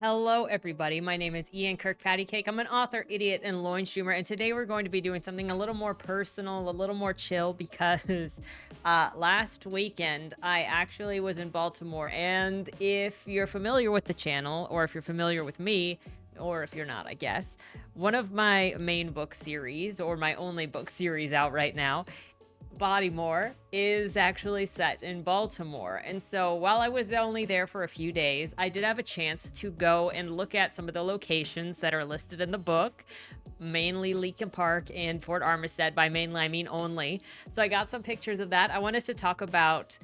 Hello, everybody. My name is Ian Kirkpatrick. I'm an author, idiot, and loin streamer, and today we're going to be doing something a little more personal, a little more chill, because last weekend I actually was in Baltimore. And if you're familiar with the channel, or if you're familiar with me, or if you're not, I guess, one of my main book series, or my only book series out right now, Bodymore, is actually set in Baltimore. And so while I was only there for a few days, I did have a chance to go and look at some of the locations that are listed in the book, mainly Leakin Park and Fort Armistead. By mainly, I mean only. So I got some pictures of that. I wanted to talk about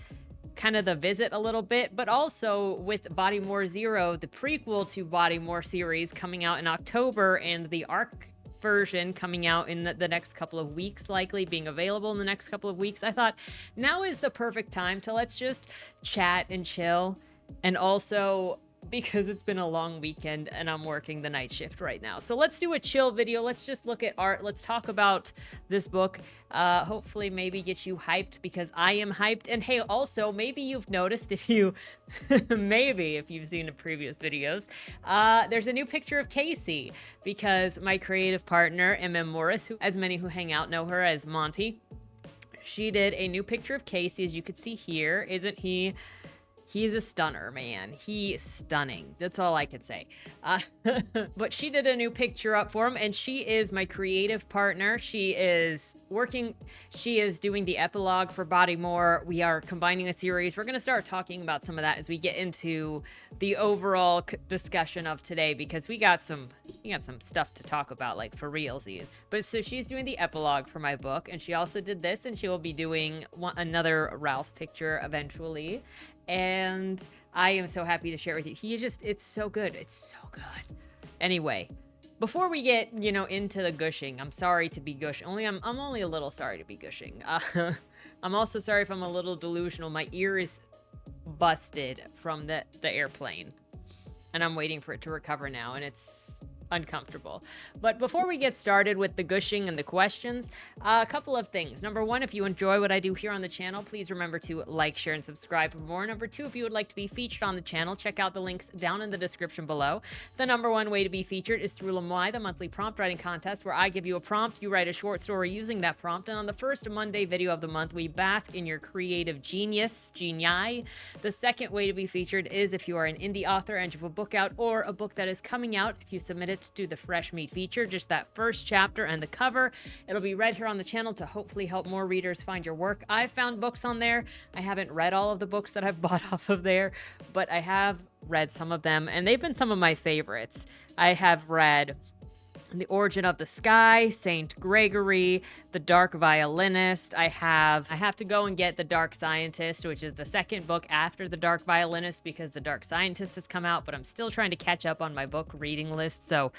kind of the visit a little bit, but also with Bodymore Zero, the prequel to Bodymore series coming out in October, and the arc version coming out in the next couple of weeks, likely being available in the next couple of weeks. I thought now is the perfect time to let's just chat and chill. And also because it's been a long weekend and I'm working the night shift right now. So let's do a chill video. Let's just look at art. Let's talk about this book. Hopefully maybe get you hyped, because I am hyped. And hey, also maybe you've noticed, if you maybe if you've seen the previous videos, there's a new picture of Casey, because my creative partner, Morris, who, as many who hang out know her as Monty, she did a new picture of Casey, as you can see here. Isn't he? He's a stunner, man. He's stunning. That's all I could say. But she did a new picture up for him, and she is my creative partner. She is doing the epilogue for Bodymore. We are combining a series. We're going to start talking about some of that as we get into the overall discussion of today, because we got some stuff to talk about, like for realsies. But so she's doing the epilogue for my book, and she also did this, and she will be doing another Ralph picture eventually. And I am so happy to share it with you. It's so good. It's so good. Anyway, before we get, into the gushing, I'm sorry to be gushing. I'm only a little sorry to be gushing. I'm also sorry if I'm a little delusional. My ear is busted from the airplane, and I'm waiting for it to recover now, and it's uncomfortable. But before we get started with the gushing and the questions, a couple of things. Number one, if you enjoy what I do here on the channel, please remember to like, share, and subscribe for more. Number two, if you would like to be featured on the channel, check out the links down in the description below. The number one way to be featured is through Lamai, the monthly prompt writing contest, where I give you a prompt, you write a short story using that prompt, and on the first Monday video of the month, we bask in your creative genii. The second way to be featured is if you are an indie author and you have a book out, or a book that is coming out. If you submit it to the fresh meat feature, just that first chapter and the cover, it'll be read here on the channel to hopefully help more readers find your work. I've found books on there. I haven't read all of the books that I've bought off of there, but I have read some of them, and they've been some of my favorites. I have read The Origin of the Sky, Saint Gregory, The Dark Violinist. I have to go and get The Dark Scientist, which is the second book after The Dark Violinist, because The Dark Scientist has come out, but I'm still trying to catch up on my book reading list, so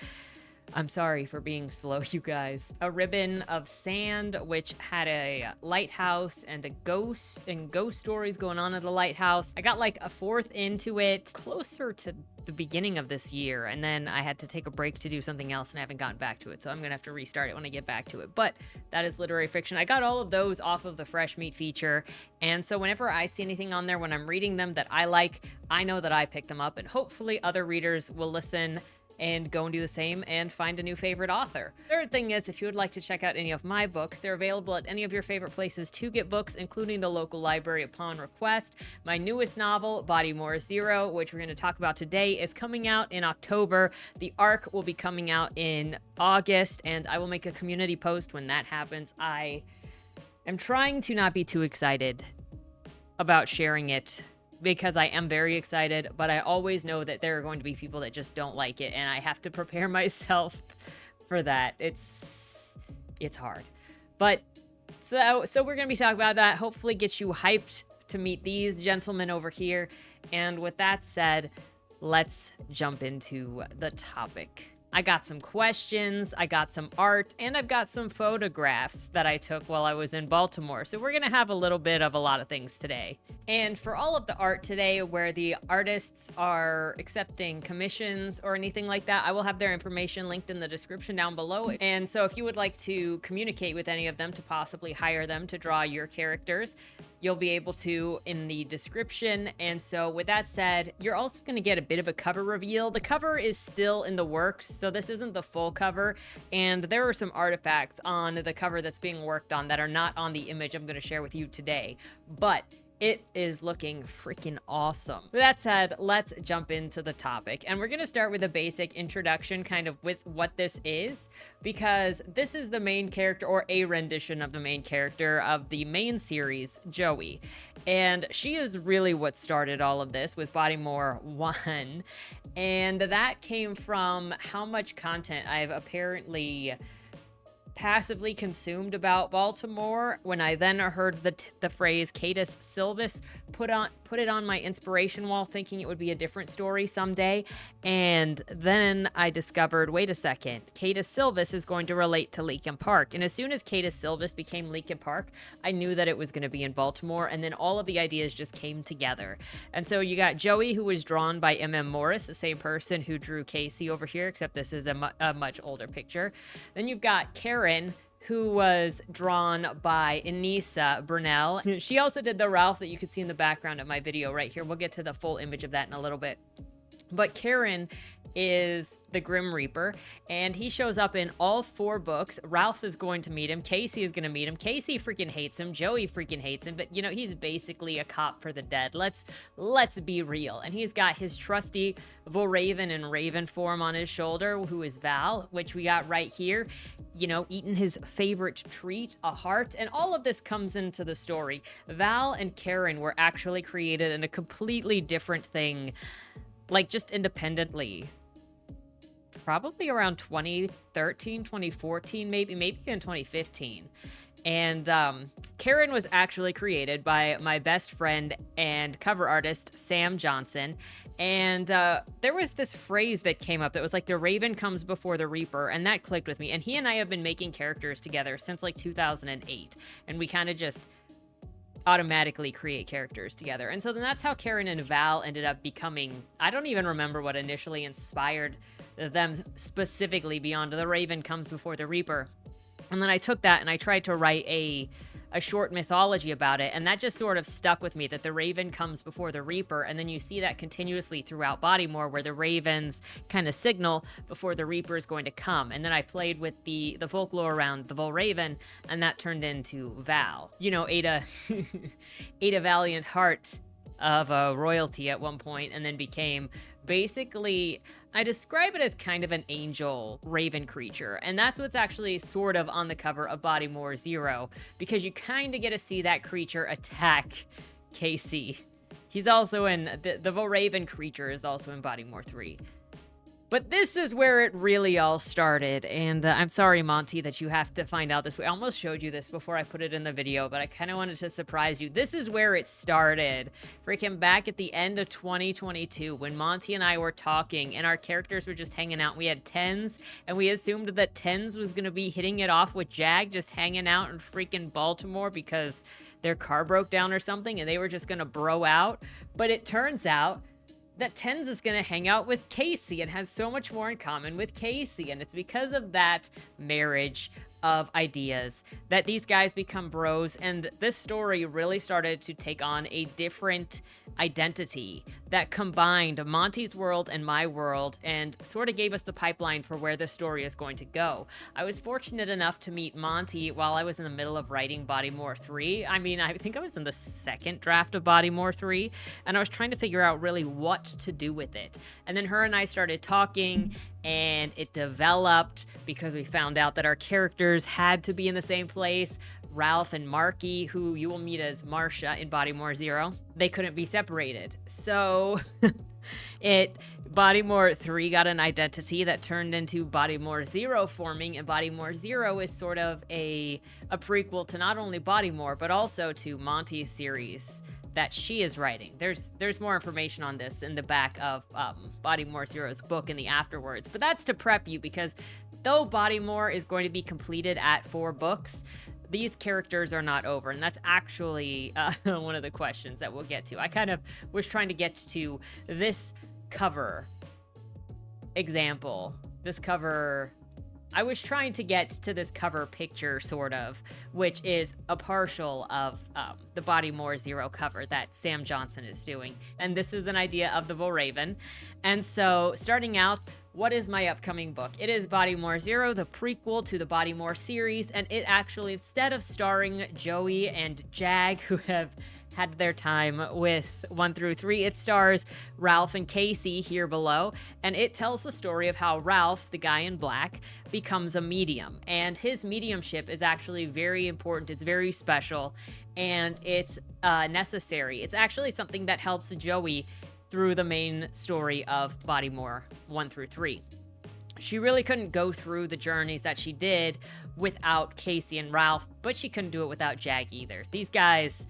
I'm sorry for being slow, you guys. A Ribbon of Sand, which had a lighthouse and a ghost stories going on at the lighthouse. I got like a fourth into it closer to the beginning of this year, and then I had to take a break to do something else, and I haven't gotten back to it, so I'm gonna have to restart it when I get back to it. But that is literary fiction. I got all of those off of the fresh meat feature, and so whenever I see anything on there when I'm reading them that I like, I know that I picked them up, and hopefully other readers will listen and go and do the same and find a new favorite author. Third thing is, if you would like to check out any of my books, they're available at any of your favorite places to get books, including the local library upon request. My newest novel, Bodymore Zero, which we're going to talk about today, is coming out in October. The arc will be coming out in August, and I will make a community post when that happens. I am trying to not be too excited about sharing it, because I am very excited, but I always know that there are going to be people that just don't like it, and I have to prepare myself for that. It's hard. But so we're going to be talking about that, hopefully get you hyped to meet these gentlemen over here. And with that said, let's jump into the topic. I got some questions, I got some art, and I've got some photographs that I took while I was in Baltimore. So we're gonna have a little bit of a lot of things today. And for all of the art today, where the artists are accepting commissions or anything like that, I will have their information linked in the description down below. And so if you would like to communicate with any of them to possibly hire them to draw your characters, you'll be able to in the description. And so with that said, you're also going to get a bit of a cover reveal. The cover is still in the works, so this isn't the full cover. And there are some artifacts on the cover that's being worked on that are not on the image I'm going to share with you today. But it is looking freaking awesome. With that said, let's jump into the topic. And we're going to start with a basic introduction kind of with what this is, because this is the main character, or a rendition of the main character of the main series, Joey. And she is really what started all of this with Bodymore 1. And that came from how much content I've apparently passively consumed about Baltimore. When I then heard the phrase Catus Silvis, put it on my inspiration wall, thinking it would be a different story someday. And then I discovered, wait a second, Catus Silvis is going to relate to Leakin Park. And as soon as Catus Silvis became Leakin Park, I knew that it was going to be in Baltimore. And then all of the ideas just came together. And so you got Joey, who was drawn by Morris, the same person who drew Casey over here, except this is a much older picture. Then you've got Karen, who was drawn by Inessa Burnell. She also did the Ralph that you can see in the background of my video right here. We'll get to the full image of that in a little bit. But Karen is the Grim Reaper, and he shows up in all 4 books. Ralph is going to meet him. Casey is going to meet him. Casey freaking hates him. Joey freaking hates him. But, you know, he's basically a cop for the dead. Let's be real. And he's got his trusty Volraven and Raven form on his shoulder, who is Val, which we got right here, you know, eating his favorite treat, a heart. And all of this comes into the story. Val and Karen were actually created in a completely different thing, like just independently. Probably around 2013, 2014, maybe even 2015. And Karen was actually created by my best friend and cover artist, Sam Johnson. And there was this phrase that came up that was like, the Raven comes before the Reaper, and that clicked with me. And he and I have been making characters together since like 2008. And we kind of just automatically create characters together. And so then that's how Karen and Val ended up becoming. I don't even remember what initially inspired them specifically beyond the Raven comes before the Reaper. And then I took that and I tried to write a short mythology about it, and that just sort of stuck with me, that the Raven comes before the Reaper. And then you see that continuously throughout Bodymore, where the Ravens kind of signal before the Reaper is going to come. And then I played with the folklore around the Volraven, and that turned into Val. You know, ate a valiant heart of royalty at one point, and then became basically, I describe it as kind of an angel raven creature. And that's what's actually sort of on the cover of Bodymore 0, because you kind of get to see that creature attack Casey. He's also in, the Volraven creature is also in Bodymore 3. But this is where it really all started, and I'm sorry, Monty, that you have to find out this way. I almost showed you this before I put it in the video, but I kind of wanted to surprise you. This is where it started. Freaking back at the end of 2022, when Monty and I were talking, and our characters were just hanging out. We had Tens, and we assumed that Tens was going to be hitting it off with Jag, just hanging out in freaking Baltimore because their car broke down or something, and they were just going to bro out. But it turns out that Tens is going to hang out with Casey and has so much more in common with Casey. And it's because of that marriage of ideas that these guys become bros. And this story really started to take on a different identity that combined Monty's world and my world, and sort of gave us the pipeline for where this story is going to go. I was fortunate enough to meet Monty while I was in the middle of writing Bodymore 3. I mean, I think I was in the second draft of Bodymore 3, and I was trying to figure out really what to do with it. And then her and I started talking, and it developed because we found out that our characters had to be in the same place. Ralph and Marky, who you will meet as Marcia in Bodymore 0, they couldn't be separated. So Bodymore 3 got an identity that turned into Bodymore 0 forming, and Bodymore 0 is sort of a prequel to not only Bodymore, but also to Monty's series that she is writing. There's more information on this in the back of Bodymore Zero's book in the afterwards, but that's to prep you, because though Bodymore is going to be completed at 4 books, these characters are not over, and that's actually one of the questions that we'll get to. I kind of was trying to get to this cover example, this cover. I was trying to get to this cover picture, sort of, which is a partial of the Bodymore Zero cover that Sam Johnson is doing. And this is an idea of the Raven. And so, starting out, what is my upcoming book? It is Bodymore Zero, the prequel to the Bodymore series. And it actually, instead of starring Joey and Jag, who have had their time with 1 through 3, it stars Ralph and Casey here below, and it tells the story of how Ralph, the guy in black, becomes a medium, and his mediumship is actually very important. It's very special, and it's necessary. It's actually something that helps Joey through the main story of Bodymore 1 through 3. She really couldn't go through the journeys that she did without Casey and Ralph, but she couldn't do it without Jag either. These guys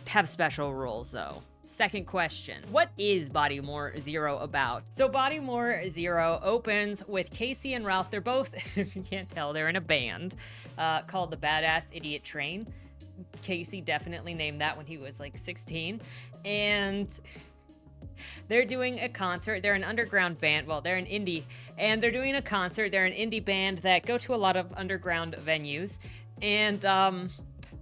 have special roles, though. Second question, what is Bodymore Zero about? So Bodymore Zero opens with Casey and Ralph. They're both, if you can't tell, they're in a band called the Badass Idiot Train. Casey definitely named that when he was like 16. And they're doing a concert. They're an underground band. Well, they're an indie, and they're doing a concert. They're an indie band that go to a lot of underground venues. And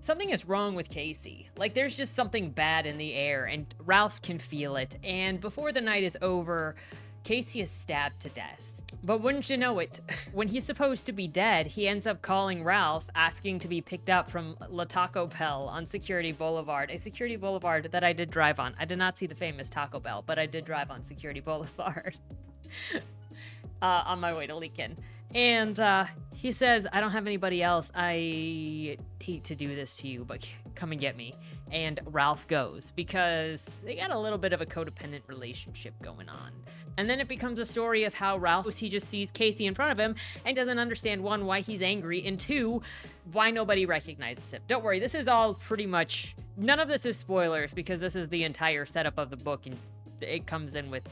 something is wrong with Casey. Like, there's just something bad in the air, and Ralph can feel it. And before the night is over, Casey is stabbed to death. But wouldn't you know it, when he's supposed to be dead, he ends up calling Ralph, asking to be picked up from La Taco Bell on Security Boulevard, a Security Boulevard that I did drive on. I did not see the famous Taco Bell, but I did drive on Security Boulevard on my way to Lincoln. And he says, I don't have anybody else. I hate to do this to you, but come and get me. And Ralph goes, because they got a little bit of a codependent relationship going on. And then it becomes a story of how Ralph, he just sees Casey in front of him and doesn't understand, 1, why he's angry, and 2, why nobody recognizes him. Don't worry, this is all pretty much, none of this is spoilers, because this is the entire setup of the book, and it comes in with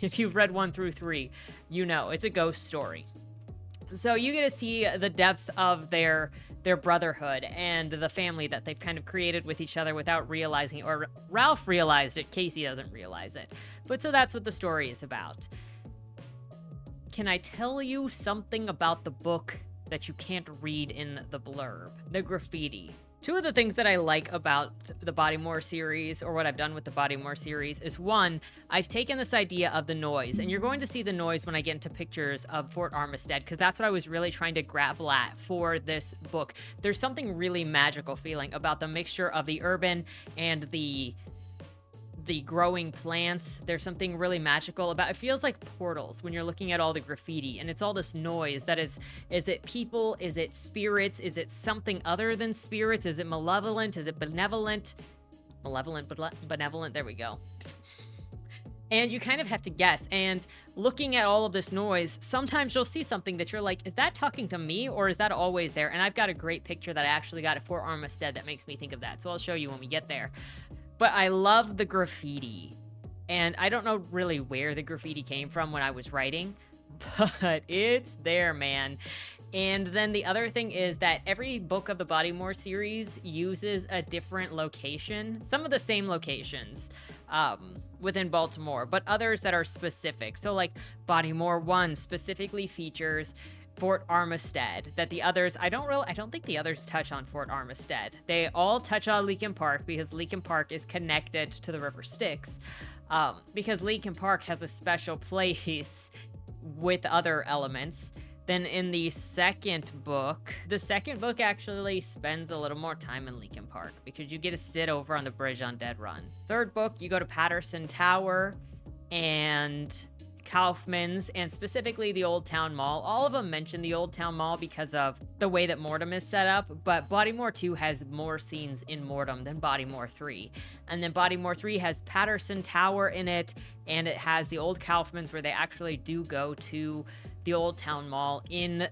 if you've read 1 through 3, you know, it's a ghost story. So you get to see the depth of their brotherhood and the family that they've kind of created with each other without realizing, or Ralph realized it, Casey doesn't realize it. But so that's what the story is about. Can I tell you something about the book that you can't read in the blurb? The graffiti. 2 of the things that I like about the Bodymore series, or what I've done with the Bodymore series, is 1, I've taken this idea of the noise, and you're going to see the noise when I get into pictures of Fort Armistead, because that's what I was really trying to grapple at for this book. There's something really magical feeling about the mixture of the urban and the growing plants. There's something really magical about it. Feels like portals when you're looking at all the graffiti, and it's all this noise that is it people? Is it spirits? Is it something other than spirits? Is it malevolent? Is it benevolent? Benevolent, there we go. And you kind of have to guess. And looking at all of this noise, sometimes you'll see something that you're like, is that talking to me, or is that always there? And I've got a great picture that I actually got at Fort Armistead that makes me think of that. So I'll show you when we get there. But I love the graffiti, and I don't know really where the graffiti came from when I was writing, but it's there, man. And then the other thing is that every book of the Bodymore series uses a different location, some of the same locations within Baltimore, but others that are specific. So like Bodymore 1 specifically features Fort Armistead, that the others, I don't think the others touch on Fort Armistead. They all touch on Leakin Park, because Leakin Park is connected to the River Styx, because Leakin Park has a special place with other elements. Then in the second book actually spends a little more time in Leakin Park, because you get to sit over on the bridge on Dead Run. Third book, you go to Patterson Tower and Kaufman's, and specifically the Old Town Mall. All of them mention the Old Town Mall because of the way that Mortem is set up, but Bodymore 2 has more scenes in Mortem than Bodymore 3. And then Bodymore 3 has Patterson Tower in it, and it has the old Kaufman's, where they actually do go to the Old Town Mall in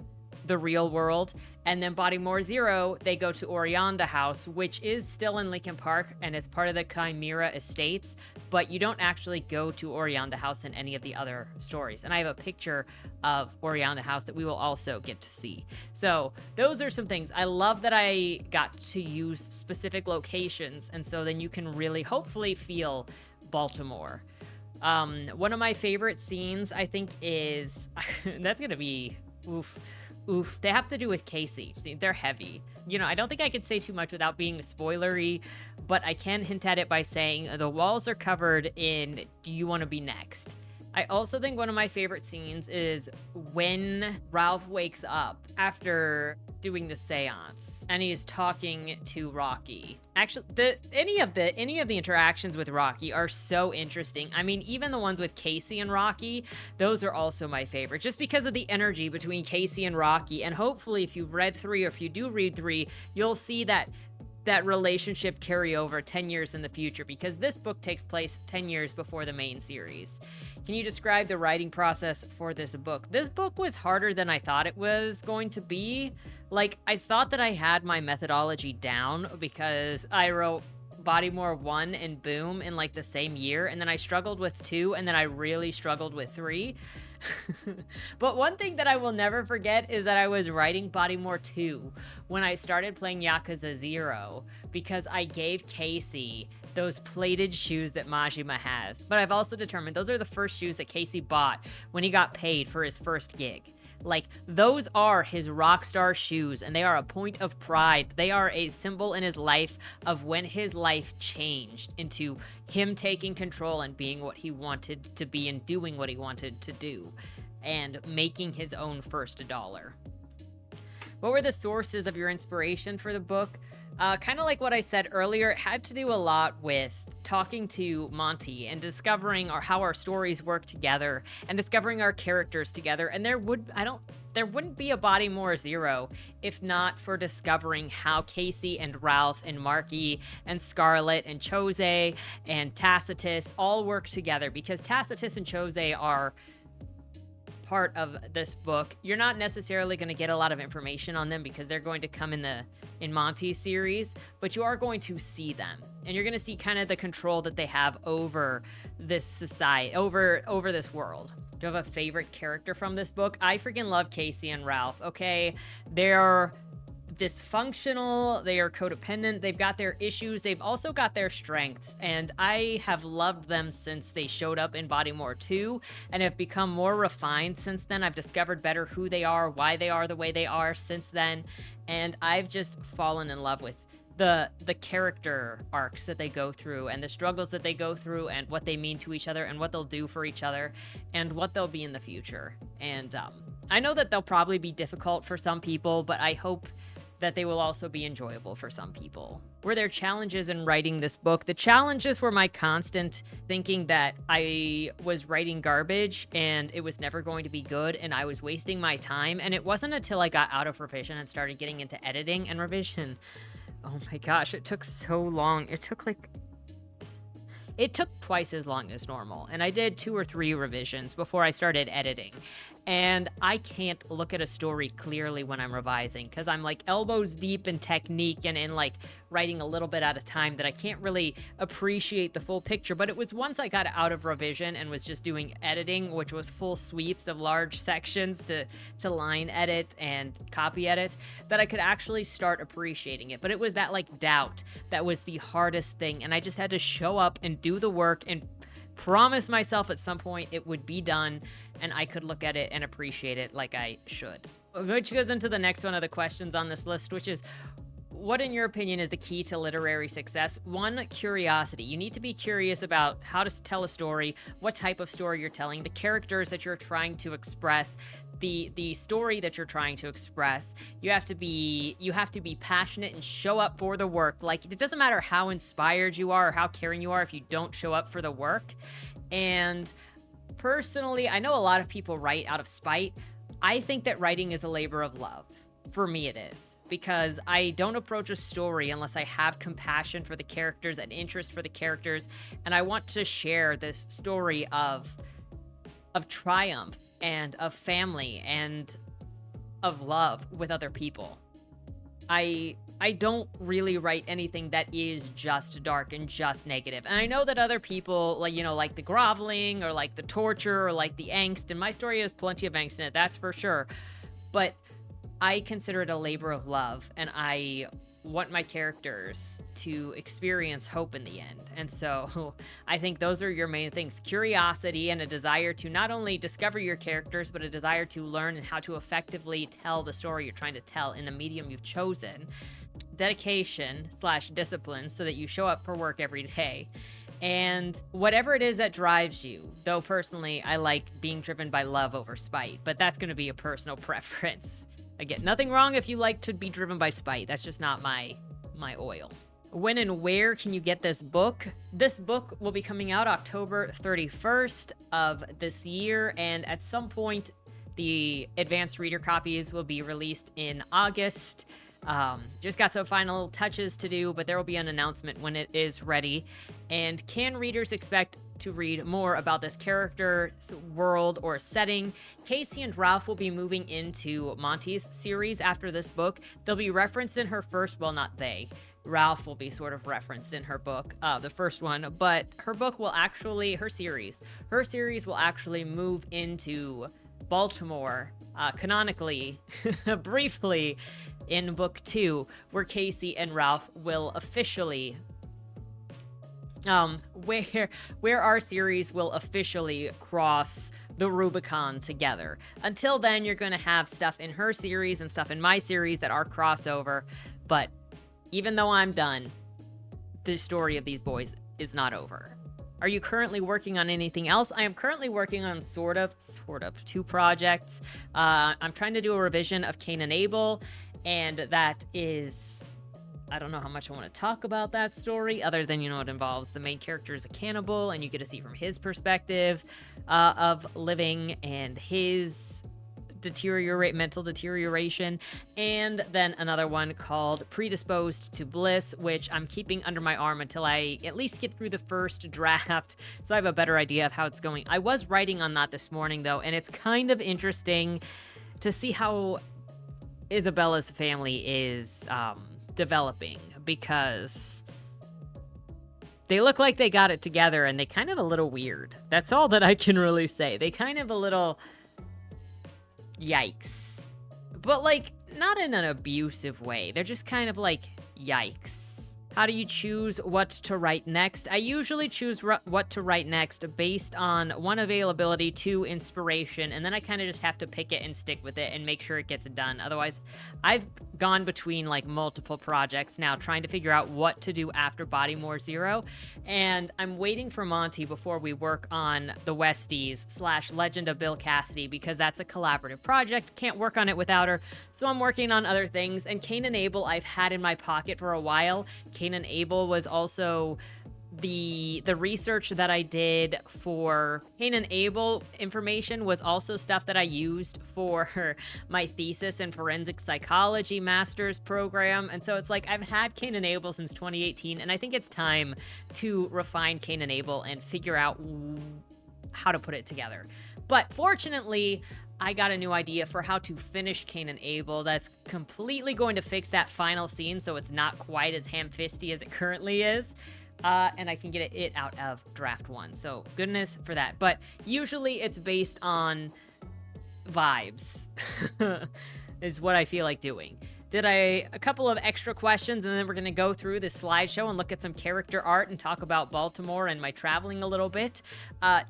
the real world. And then Bodymore Zero, they go to Orianda House, which is still in Lincoln Park, and it's part of the Chimera Estates, but you don't actually go to Orianda House in any of the other stories. And I have a picture of Orianda House that we will also get to see. So those are some things. I love that I got to use specific locations, and so then you can really hopefully feel Baltimore. One of my favorite scenes, I think, is that's gonna be oof. They have to do with Casey. They're heavy. I don't think I could say too much without being spoilery, but I can hint at it by saying the walls are covered in Do You Want to Be Next? I also think one of my favorite scenes is when Ralph wakes up after doing the seance and he's talking to Rocky. Actually, any of the interactions with Rocky are so interesting. I mean, even the ones with Casey and Rocky, those are also my favorite, just because of the energy between Casey and Rocky. And hopefully, if you've read 3 or if you do read 3, you'll see that relationship carry over 10 years in the future, because this book takes place 10 years before the main series. Can you describe the writing process for this book? This book was harder than I thought it was going to be. Like, I thought that I had my methodology down because I wrote Bodymore 1 and Boom in like the same year, and then I struggled with 2, and then I really struggled with 3. But one thing that I will never forget is that I was writing Bodymore 2 when I started playing Yakuza 0, because I gave Casey those plated shoes that Majima has. But I've also determined those are the first shoes that Casey bought when he got paid for his first gig. Like, those are his rock star shoes, and they are a point of pride. They are a symbol in his life of when his life changed into him taking control and being what he wanted to be and doing what he wanted to do and making his own first dollar. What were the sources of your inspiration for the book? Kind of like what I said earlier, it had to do a lot with talking to Monty and discovering how our stories work together and discovering our characters together. And there wouldn't be a Bodymore Zero if not for discovering how Casey and Ralph and Marky and Scarlet and Chose and Tacitus all work together, because Tacitus and Chose are part of this book. You're not necessarily going to get a lot of information on them because they're going to come in Monty's series, but you are going to see them, and you're going to see kind of the control that they have over this society, over this world. Do you have a favorite character from this book? I freaking love Casey and Ralph. Okay, they're dysfunctional, they are codependent, they've got their issues, they've also got their strengths, and I have loved them since they showed up in Bodymore 2 and have become more refined since then. I've discovered better who they are, why they are the way they are since then, and I've just fallen in love with the character arcs that they go through and the struggles that they go through and what they mean to each other and what they'll do for each other and what they'll be in the future. And I know that they'll probably be difficult for some people, but I hope that they will also be enjoyable for some people. Were there challenges in writing this book? The challenges were my constant thinking that I was writing garbage and it was never going to be good and I was wasting my time. And it wasn't until I got out of revision and started getting into editing and revision. Oh my gosh, it took so long. It took twice as long as normal, and I did 2 or 3 revisions before I started editing. And I can't look at a story clearly when I'm revising because I'm like elbows deep in technique and in like writing a little bit at a time that I can't really appreciate the full picture. But it was once I got out of revision and was just doing editing, which was full sweeps of large sections to line edit and copy edit, that I could actually start appreciating it. But it was that like doubt that was the hardest thing, and I just had to show up and do the work and promise myself at some point it would be done and I could look at it and appreciate it like I should. Which goes into the next one of the questions on this list, which is, what in your opinion is the key to literary success? 1, curiosity. You need to be curious about how to tell a story, what type of story you're telling, the characters that you're trying to express, the story that you're trying to express. You have to be passionate and show up for the work. Like, it doesn't matter how inspired you are or how caring you are if you don't show up for the work. And personally, I know a lot of people write out of spite. I think that writing is a labor of love. For me, it is, because I don't approach a story unless I have compassion for the characters and interest for the characters, and I want to share this story of triumph and of family and of love with other people. I don't really write anything that is just dark and just negative. And I know that other people like the groveling or like the torture or like the angst, and my story has plenty of angst in it, that's for sure. But I consider it a labor of love, and I want my characters to experience hope in the end. And so I think those are your main things: curiosity and a desire to not only discover your characters, but a desire to learn and how to effectively tell the story you're trying to tell in the medium you've chosen. Dedication / discipline so that you show up for work every day. And whatever it is that drives you, though personally, I like being driven by love over spite, but that's going to be a personal preference. Again, nothing wrong if you like to be driven by spite. That's just not my oil. When and where can you get this book? This book will be coming out October 31st of this year, and at some point, the advanced reader copies will be released in August. Just got some final touches to do, but there will be an announcement when it is ready. And can readers expect to read more about this character, world, or setting? Casey and Ralph will be moving into Monty's series after this book. They'll be referenced in her first, well, not they. Ralph will be sort of referenced in her book, the first one, but her book will actually, her series will actually move into Baltimore, canonically, briefly, in book 2, where Casey and Ralph will officially where our series will officially cross the Rubicon together. Until then, you're going to have stuff in her series and stuff in my series that are crossover, but even though I'm done, the story of these boys is not over. Are you currently working on anything else? I am currently working on sort of 2 projects. I'm trying to do a revision of Cain and Abel, and that is, I don't know how much I want to talk about that story, other than, it involves the main character is a cannibal, and you get to see from his perspective of living and his mental deterioration. And then another one called Predisposed to Bliss, which I'm keeping under my arm until I at least get through the first draft, so I have a better idea of how it's going. I was writing on that this morning, though, and it's kind of interesting to see how Isabella's family is developing, because they look like they got it together, and they kind of a little weird. That's all that I can really say. They kind of a little yikes. But, not in an abusive way. They're just kind of yikes. How do you choose what to write next? I usually choose what to write next based on 1, availability, 2, inspiration, and then I kind of just have to pick it and stick with it and make sure it gets done. Otherwise, I've gone between multiple projects now trying to figure out what to do after Bodymore 0, and I'm waiting for Monty before we work on the Westies / Legend of Bill Cassidy, because that's a collaborative project. Can't work on it without her, so I'm working on other things. And Cain and Abel I've had in my pocket for a while. Cain and Abel was also the research that I did for Cain and Abel information was also stuff that I used for my thesis and forensic psychology master's program. And so it's I've had Cain and Abel since 2018, and I think it's time to refine Cain and Abel and figure out how to put it together. But fortunately, I got a new idea for how to finish Cain and Abel that's completely going to fix that final scene so it's not quite as ham-fisty as it currently is. And I can get it out of draft 1. So goodness for that. But usually it's based on vibes is what I feel like doing. A couple of extra questions, and then we're going to go through this slideshow and look at some character art and talk about Baltimore and my traveling a little bit.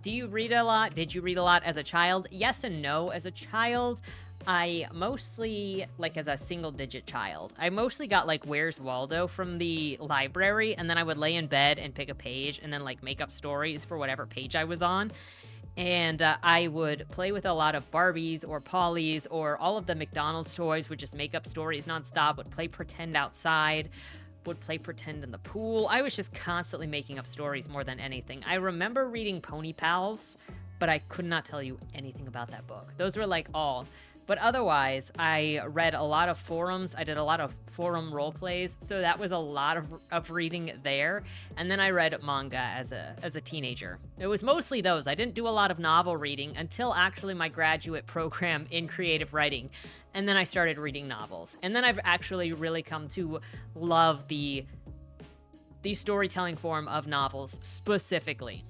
Do you read a lot? Did you read a lot as a child? Yes and no. As a child, I mostly, as a single-digit child, I mostly got, Where's Waldo from the library, and then I would lay in bed and pick a page and then, make up stories for whatever page I was on. And I would play with a lot of Barbies or Polly's or all of the McDonald's toys, would just make up stories nonstop, would play pretend outside, would play pretend in the pool. I was just constantly making up stories more than anything. I remember reading Pony Pals, but I could not tell you anything about that book. Those were all But otherwise, I read a lot of forums. I did a lot of forum role plays, so that was a lot of reading there. And then I read manga as a teenager. It was mostly those. I didn't do a lot of novel reading until actually my graduate program in creative writing. And then I started reading novels. And then I've actually really come to love the storytelling form of novels specifically.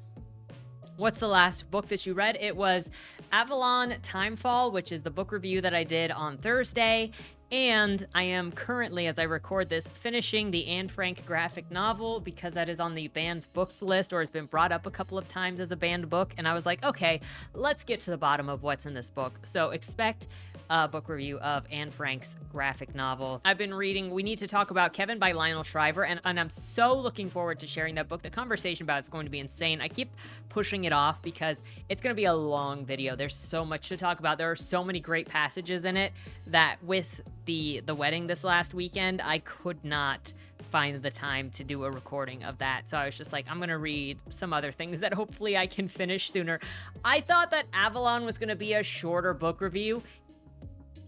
What's the last book that you read? It was Avalon Timefall, which is the book review that I did on Thursday. And I am currently, as I record this, finishing the Anne Frank graphic novel because that is on the banned books list, or has been brought up a couple of times as a banned book. And I was like, okay, let's get to the bottom of what's in this book. So expect a book review of Anne Frank's graphic novel. I've been reading We Need to Talk About Kevin by Lionel Shriver, and I'm so looking forward to sharing that book. The conversation about it's going to be insane. I keep pushing it off because it's going to be a long video. There's so much to talk about. There are so many great passages in it that with the wedding this last weekend, I could not find the time to do a recording of that. So I was just like, I'm going to read some other things that hopefully I can finish sooner. I thought that Avalon was going to be a shorter book review.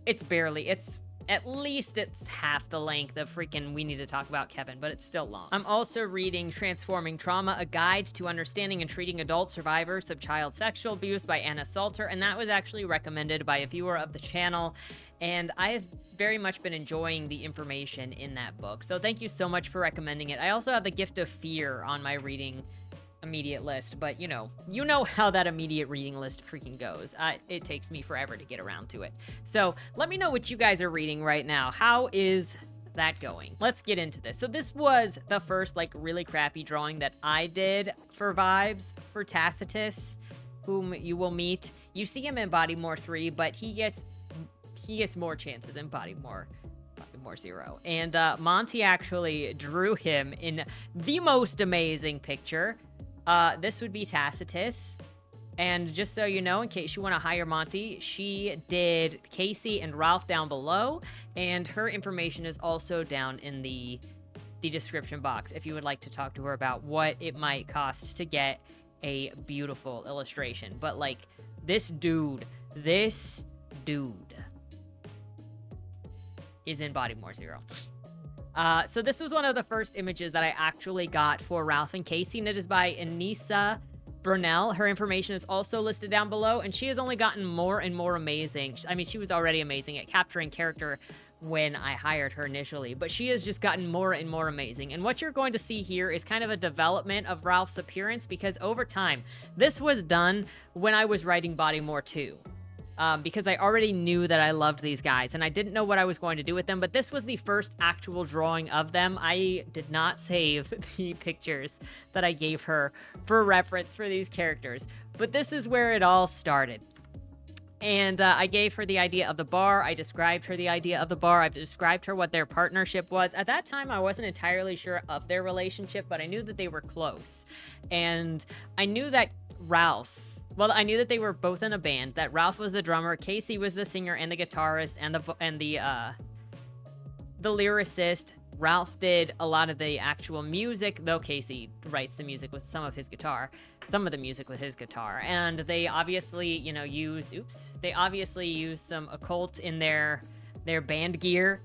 It's at least it's half the length of freaking We Need to Talk About Kevin, but it's still long. I'm also reading Transforming Trauma, A Guide to Understanding and Treating Adult Survivors of Child Sexual Abuse by Anna Salter, and that was actually recommended by a viewer of the channel, and I have very much been enjoying the information in that book. So thank you so much for recommending it. I also have The Gift of Fear on my reading immediate list, but you know how that immediate reading list freaking goes. It takes me forever to get around to it. So let me know what you guys are reading right now. How is that going? Let's get into this. So this was the first really crappy drawing that I did for Vibes for Tacitus, whom you will meet. You see him in Bodymore 3, but he gets more chances in Bodymore 0. And Monty actually drew him in the most amazing picture. This would be Tacitus. And just so you know, in case you want to hire Monty, she did Casey and Ralph down below. And her information is also down in the description box if you would like to talk to her about what it might cost to get a beautiful illustration. But this dude is in Bodymore 0. So this was one of the first images that I actually got for Ralph and Casey, and it is by Inessa Burnell. Her information is also listed down below, and she has only gotten more and more amazing. I mean, she was already amazing at capturing character when I hired her initially, but she has just gotten more and more amazing. And what you're going to see here is kind of a development of Ralph's appearance, because over time, this was done when I was writing Bodymore 2. Because I already knew that I loved these guys, and I didn't know what I was going to do with them, but this was the first actual drawing of them. I did not save the pictures that I gave her for reference for these characters, but this is where it all started. And I gave her the idea of the bar. I described her the idea of the bar. I've described her what their partnership was. At that time, I wasn't entirely sure of their relationship, but I knew that they were close. And I knew that I knew that they were both in a band, that Ralph was the drummer, Casey was the singer and the guitarist and the lyricist. Ralph did a lot of the actual music, though Casey writes the music with some of the music with his guitar. And they obviously, use some occult in their band gear.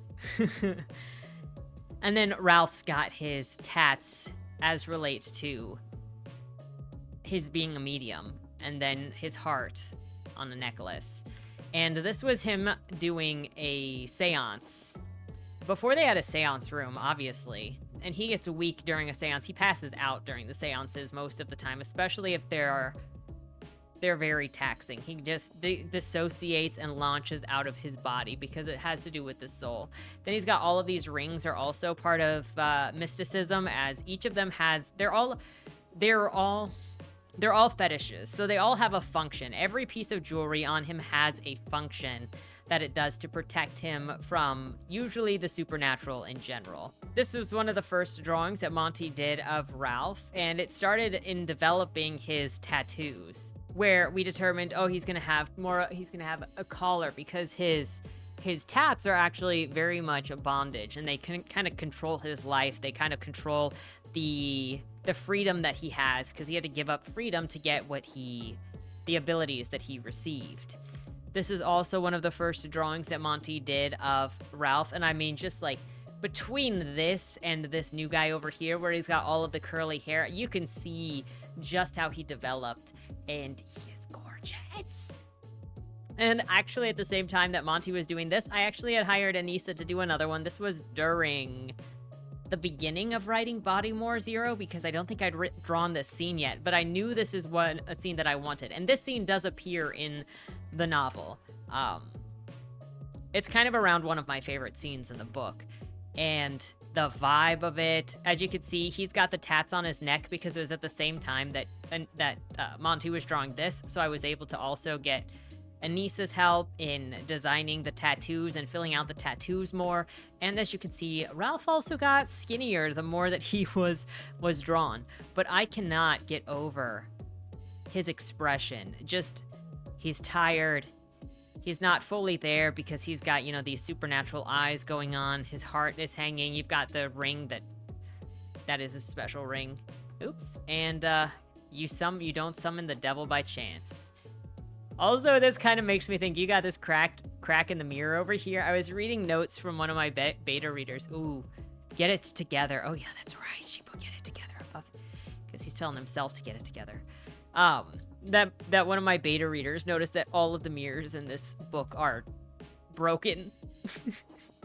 And then Ralph's got his tats as relates to his being a medium, and then his heart on a necklace. And this was him doing a seance. Before they had a seance room, obviously, and he gets weak during a seance. He passes out during the seances most of the time, especially if they're very taxing. He just dissociates and launches out of his body because it has to do with the soul. Then he's got all of these rings are also part of mysticism, as each of them has, they're all fetishes, so they all have a function. Every piece of jewelry on him has a function that it does to protect him from usually the supernatural in general. This was one of the first drawings that Monty did of Ralph, and it started in developing his tattoos, where we determined, he's gonna have a collar, because his tats are actually very much a bondage, and they can kind of control his life. They kind of control the freedom that he has, because he had to give up freedom to get the abilities that he received. This is also one of the first drawings that Monty did of Ralph. And I mean, just like between this and this new guy over here where he's got all of the curly hair, you can see just how he developed, and he is gorgeous. And actually, at the same time that Monty was doing this, I actually had hired Inessa to do another one. This was during the beginning of writing Bodymore Zero, because I don't think I'd drawn this scene yet, but I knew this is a scene that I wanted. And this scene does appear in the novel. It's kind of around one of my favorite scenes in the book. And the vibe of it, as you can see, he's got the tats on his neck because it was at the same time that Monty was drawing this. So I was able to also get Inessa's help in designing the tattoos and filling out the tattoos more. And as you can see, Ralph also got skinnier the more that he was drawn. But I cannot get over his expression. Just, he's tired. He's not fully there because he's got, these supernatural eyes going on. His heart is hanging. You've got the ring that is a special ring. Oops. And you don't summon the devil by chance. Also, this kind of makes me think you got this crack in the mirror over here. I was reading notes from one of my beta readers. Ooh, get it together. Oh yeah, that's right. She put get it together above because he's telling himself to get it together. That one of my beta readers noticed that all of the mirrors in this book are broken.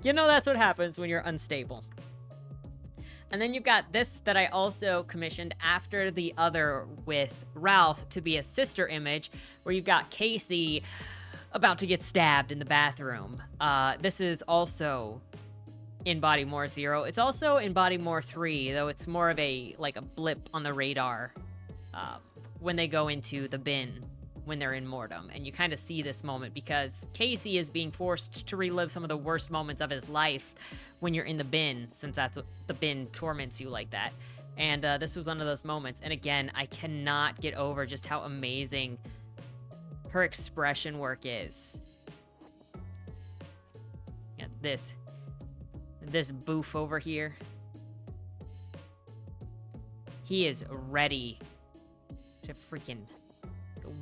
That's what happens when you're unstable. And then you've got this that I also commissioned after the other with Ralph to be a sister image, where you've got Casey about to get stabbed in the bathroom. This is also in Bodymore Zero. It's also in Bodymore 3, though it's more of a blip on the radar when they go into the bin when they're in mortem. And you kind of see this moment because Casey is being forced to relive some of the worst moments of his life when you're in the bin, since that's what the bin torments you like that. And this was one of those moments. And again, I cannot get over just how amazing her expression work is. Yeah, this boof over here. He is ready to freaking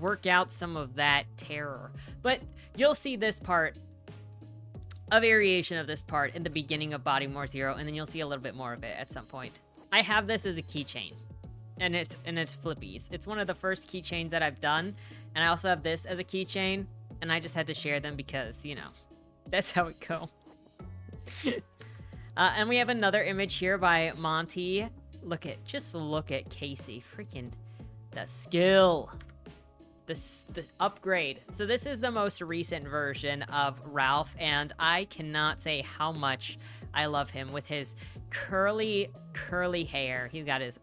work out some of that terror. But you'll see this part, a variation of this part in the beginning of Bodymore Zero, and then you'll see a little bit more of it at some point. I have this as a keychain, and it's flippies. It's one of the first keychains that I've done, and I also have this as a keychain, and I just had to share them because, that's how it go. And we have another image here by Monty. Just look at Casey. Freaking the skill. The upgrade. So this is the most recent version of Ralph, and I cannot say how much I love him with his curly hair. He's got his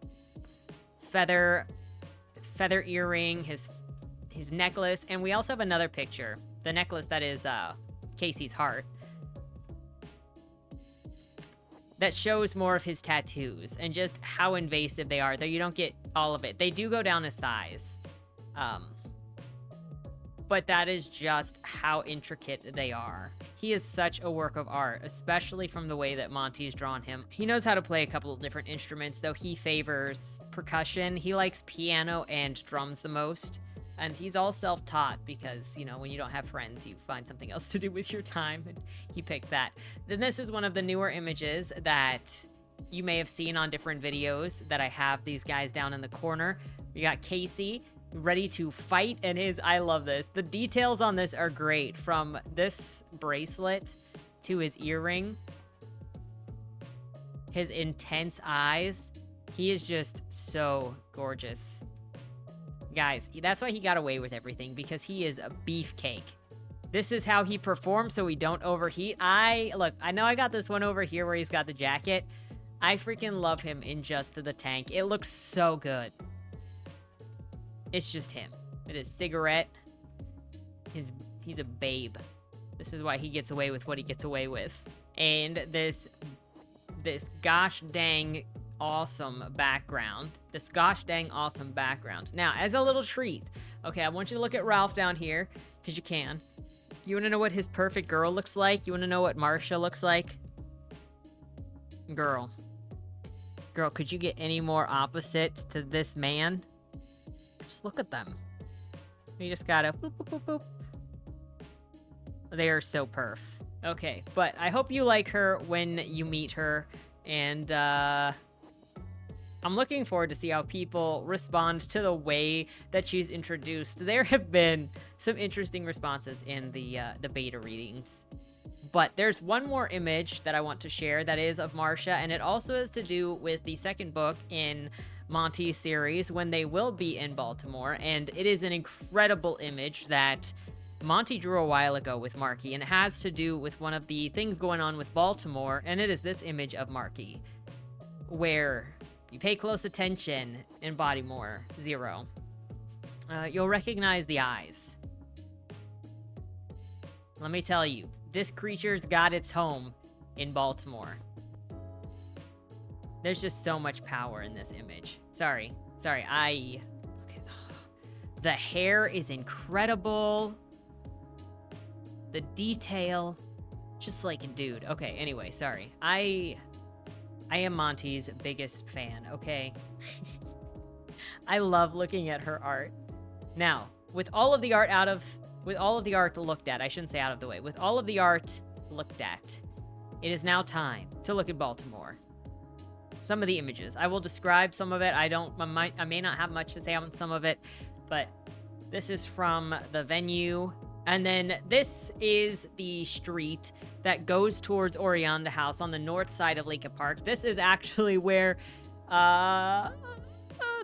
feather earring, his necklace, and we also have another picture. The necklace that is Casey's heart. That shows more of his tattoos and just how invasive they are. Though you don't get all of it. They do go down his thighs. But that is just how intricate they are. He is such a work of art, especially from the way that Monty's drawn him. He knows how to play a couple of different instruments, though he favors percussion. He likes piano and drums the most. And he's all self-taught because, when you don't have friends, you find something else to do with your time, and he picked that. Then this is one of the newer images that you may have seen on different videos that I have these guys down in the corner. We got Casey ready to fight, and I love this. The details on this are great, from this bracelet to his earring, his intense eyes. He is just so gorgeous. Guys, that's why he got away with everything, because he is a beefcake. This is how he performs so we don't overheat. I know I got this one over here where he's got the jacket. I freaking love him in just the tank. It looks so good. It's just him with his cigarette. He's a babe. This is why he gets away with what he gets away with. And this gosh dang awesome background. This gosh dang awesome background. Now, as a little treat, okay, I want you to look at Ralph down here, because you can. You want to know what his perfect girl looks like? You want to know what Marcia looks like? Girl, could you get any more opposite to this man? Just look at them. You just gotta boop, boop, boop, boop. They are so perf. Okay, but I hope you like her when you meet her, and I'm looking forward to see how people respond to the way that she's introduced. There have been some interesting responses in the beta readings. But there's one more image that I want to share that is of Marcia, and it also has to do with the second book in Monty's series when they will be in Baltimore, and it is an incredible image that Monty drew a while ago with Marky, and it has to do with one of the things going on with Baltimore, and it is this image of Marky, where you pay close attention in Bodymore 0. You'll recognize the eyes. Let me tell you, this creature's got its home in Baltimore. There's just so much power in this image. Sorry, okay. The hair is incredible. The detail, just like a dude. Okay, anyway, sorry. I am Monty's biggest fan, okay? I love looking at her art. Now, with all of the art looked at, I shouldn't say out of the way, with all of the art looked at, it is now time to look at Baltimore. Some of the images. I will describe some of it. I may not have much to say on some of it, but this is from the venue. And then this is the street that goes towards Oreonda House on the north side of Lincoln Park. This is actually where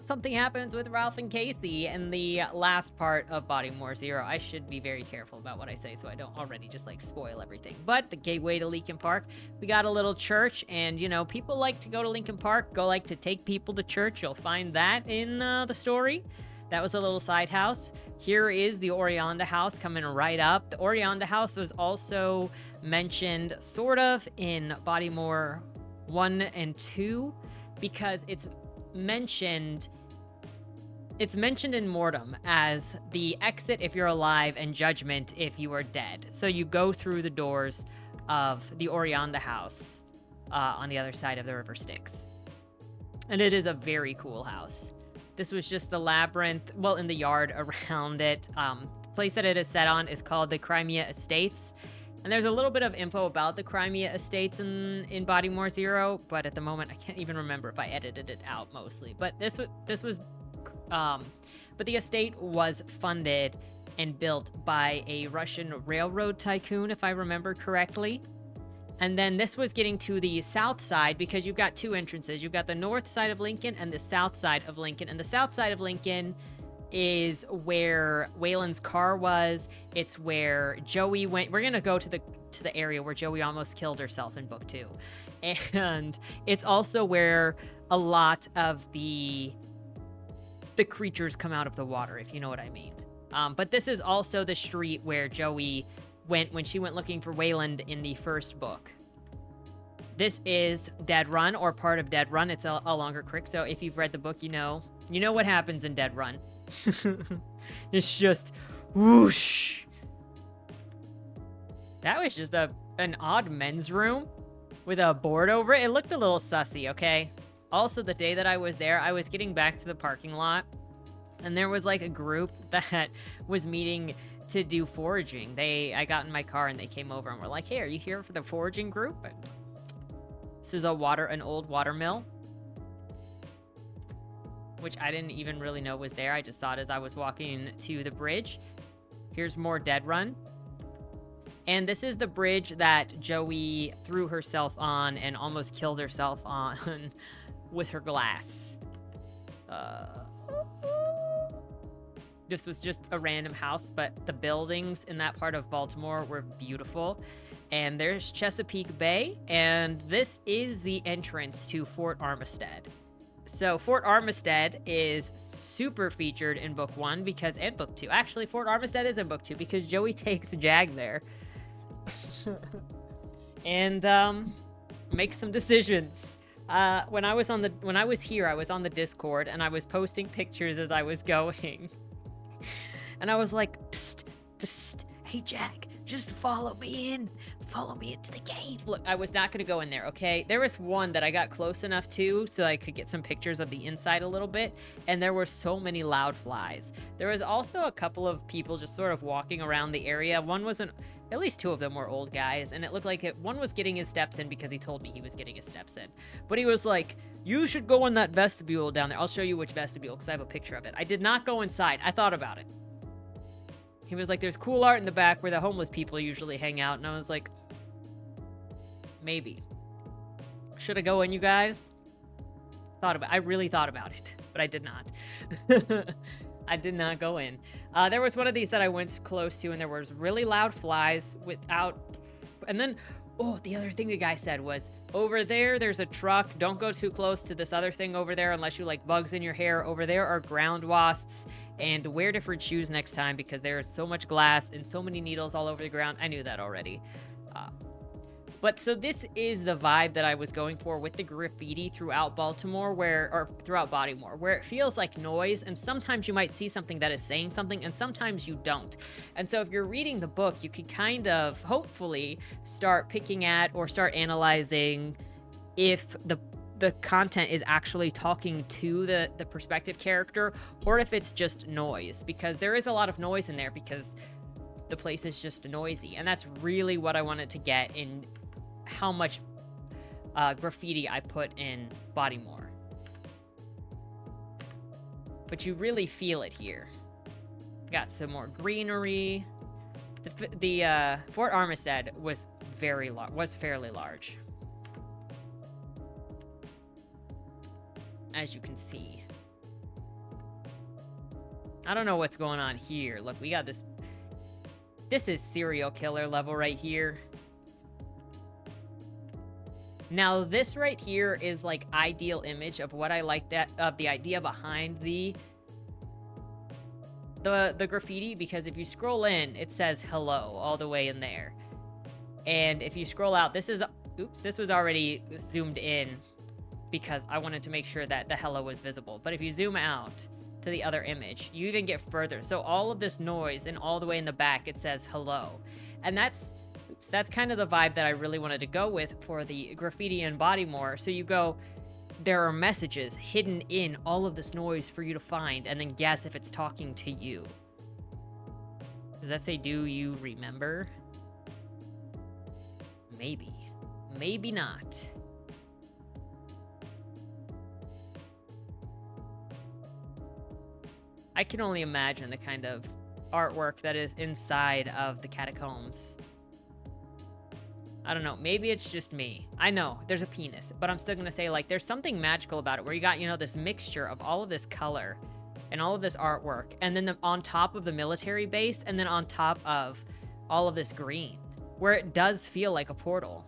something happens with Ralph and Casey in the last part of Bodymore 0. I should be very careful about what I say so I don't already just like spoil everything. But the gateway to Lincoln Park, we got a little church, and you know, people like to go to Lincoln Park, like to take people to church. You'll find that in the story. That was a little side house. Here is the Oreonda House coming right up. The Oreonda House was also mentioned sort of in Bodymore 1 and 2 because it's mentioned in Mortem as the exit if you're alive and judgment if you are dead. So you go through the doors of the Oreonda House on the other side of the River Styx. And it is a very cool house. This was just the labyrinth, well, in the yard around it. The place that it is set on is called the Crimea Estates. And there's a little bit of info about the Crimea Estates in Bodymore 0, but at the moment I can't even remember if I edited it out mostly. But but the estate was funded and built by a Russian railroad tycoon, if I remember correctly. And then this was getting to the south side because you've got two entrances. You've got the north side of Lincoln and the south side of Lincoln. And the south side of Lincoln is where Waylon's car was. It's where Joey went. We're going to go to the area where Joey almost killed herself in book 2. And it's also where a lot of the creatures come out of the water, if you know what I mean. But this is also the street where Joey went when she went looking for Wayland in the first book. This is Dead Run, or part of Dead Run. It's a longer creek, so if you've read the book, you know what happens in Dead Run. It's just whoosh. That was just an odd men's room with a board over it. It looked a little sussy, okay? Also, the day that I was there, I was getting back to the parking lot, and there was like a group that was meeting to do foraging. I got in my car and they came over and were like, "Hey, are you here for the foraging group?" And this is an old water mill, which I didn't even really know was there. I just saw it as I was walking to the bridge. Here's more Dead Run. And this is the bridge that Joey threw herself on and almost killed herself on with her glass. This was just a random house, but the buildings in that part of Baltimore were beautiful. And there's Chesapeake Bay, and this is the entrance to Fort Armistead. So Fort Armistead is super featured in book 1 and book 2. Actually, Fort Armistead is in book 2 because Joey takes Jag there. And makes some decisions. When I was here, I was on the Discord and I was posting pictures as I was going. And I was like, "Psst, psst, hey Jag, just follow me into the cave." Look, I was not going to go in there, okay? There was one that I got close enough to so I could get some pictures of the inside a little bit, and there were so many loud flies. There was also a couple of people just sort of walking around the area. One wasn't At least two of them were old guys, and it looked like one was getting his steps in because he told me he was getting his steps in. But he was like, you should go in that vestibule down there. I'll show you which vestibule because I have a picture of it. I did not go inside. I thought about it. He was like, there's cool art in the back where the homeless people usually hang out. And I was like, maybe. Should I go in, you guys? I really thought about it, but I did not. I did not go in. There was one of these that I went close to, and there was really loud flies and then, the other thing the guy said was, over there's a truck. Don't go too close to this other thing over there unless you like bugs in your hair. Over there are ground wasps, and wear different shoes next time because there is so much glass and so many needles all over the ground. I knew that already. But so this is the vibe that I was going for with the graffiti throughout Baltimore, throughout Bodymore, where it feels like noise, and sometimes you might see something that is saying something, and sometimes you don't. And so if you're reading the book, you can kind of, hopefully, start picking at or start analyzing if the content is actually talking to the perspective character, or if it's just noise, because there is a lot of noise in there because the place is just noisy. And that's really what I wanted to get in how much graffiti I put in Bodymore. But you really feel it here. Got some more greenery. The Fort Armistead was fairly large, as you can see. I don't know what's going on here. Look, we got this. This is serial killer level right here. Now, this right here is like ideal image of what I like of the idea behind the graffiti, because if you scroll in, it says hello all the way in there. And if you scroll out, this was already zoomed in because I wanted to make sure that the hello was visible. But if you zoom out to the other image, you even get further. So all of this noise, and all the way in the back, it says hello. And that's kind of the vibe that I really wanted to go with for the graffiti in Bodymore. So you go, there are messages hidden in all of this noise for you to find, and then guess if it's talking to you. Does that say, do you remember? Maybe. Maybe not. I can only imagine the kind of artwork that is inside of the catacombs. I don't know. Maybe it's just me. I know there's a penis, but I'm still going to say, like, there's something magical about it where you got, this mixture of all of this color and all of this artwork, and then on top of the military base, and then on top of all of this green, where it does feel like a portal,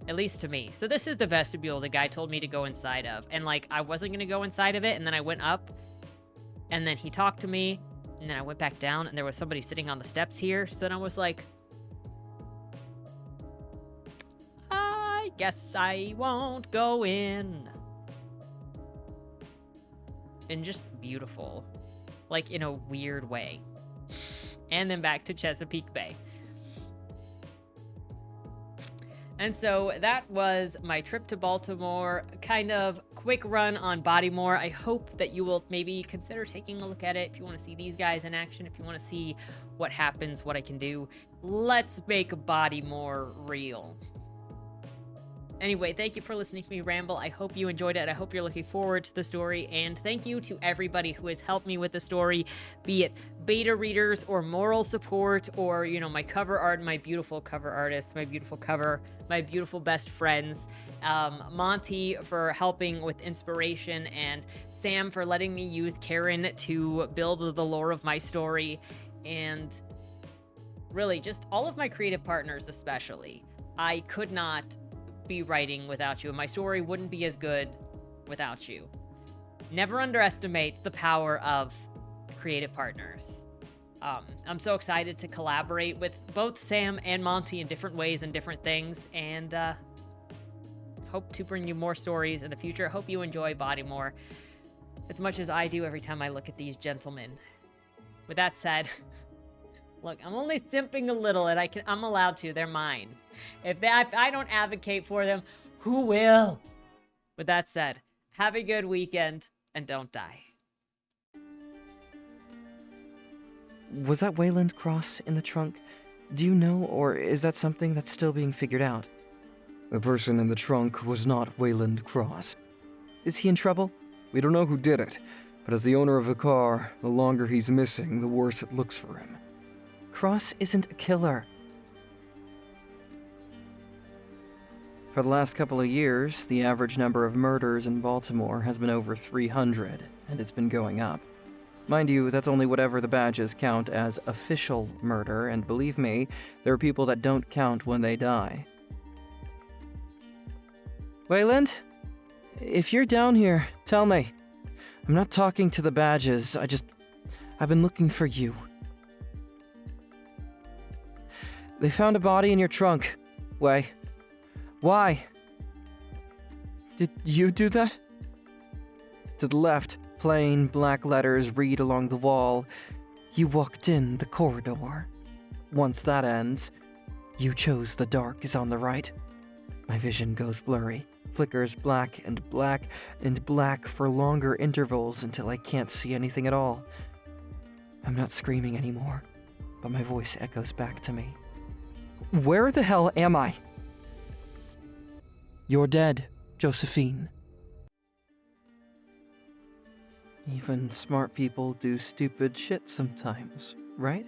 at least to me. So this is the vestibule the guy told me to go inside of, and like, I wasn't going to go inside of it, and then I went up, and then he talked to me, and then I went back down, and there was somebody sitting on the steps here. So then I was like, I guess I won't go in. And just beautiful, like in a weird way. And then back to Chesapeake Bay. And so that was my trip to Baltimore, kind of quick run on Bodymore. I hope that you will maybe consider taking a look at it if you want to see these guys in action, if you want to see what happens, what I can do. Let's make Bodymore real. Anyway, thank you for listening to me ramble. I hope you enjoyed it. I hope you're looking forward to the story. And thank you to everybody who has helped me with the story, be it beta readers or moral support or, my cover art, my beautiful cover artists, my beautiful cover, my beautiful best friends, Monty for helping with inspiration, and Sam for letting me use Karen to build the lore of my story, and really just all of my creative partners especially. I could not be writing without you, and my story wouldn't be as good without you. Never underestimate the power of creative partners. I'm so excited to collaborate with both Sam and Monty in different ways and different things, and hope to bring you more stories in the future. Hope you enjoy Bodymore as much as I do every time I look at these gentlemen. With that said, look, I'm only simping a little, and I'm allowed to. They're mine. If I don't advocate for them, who will? With that said, have a good weekend, and don't die. Was that Wayland Cross in the trunk? Do you know, or is that something that's still being figured out? The person in the trunk was not Wayland Cross. Is he in trouble? We don't know who did it, but as the owner of the car, the longer he's missing, the worse it looks for him. Cross isn't a killer. For the last couple of years, the average number of murders in Baltimore has been over 300, and it's been going up. Mind you, that's only whatever the badges count as official murder, and believe me, there are people that don't count when they die. Wayland? If you're down here, tell me. I'm not talking to the badges, I've been looking for you. They found a body in your trunk. Why? Did you do that? To the left, plain black letters read along the wall. You walked in the corridor. Once that ends, you chose the dark is on the right. My vision goes blurry, flickers black and black and black for longer intervals until I can't see anything at all. I'm not screaming anymore, but my voice echoes back to me. Where the hell am I? You're dead, Josephine. Even smart people do stupid shit sometimes, right?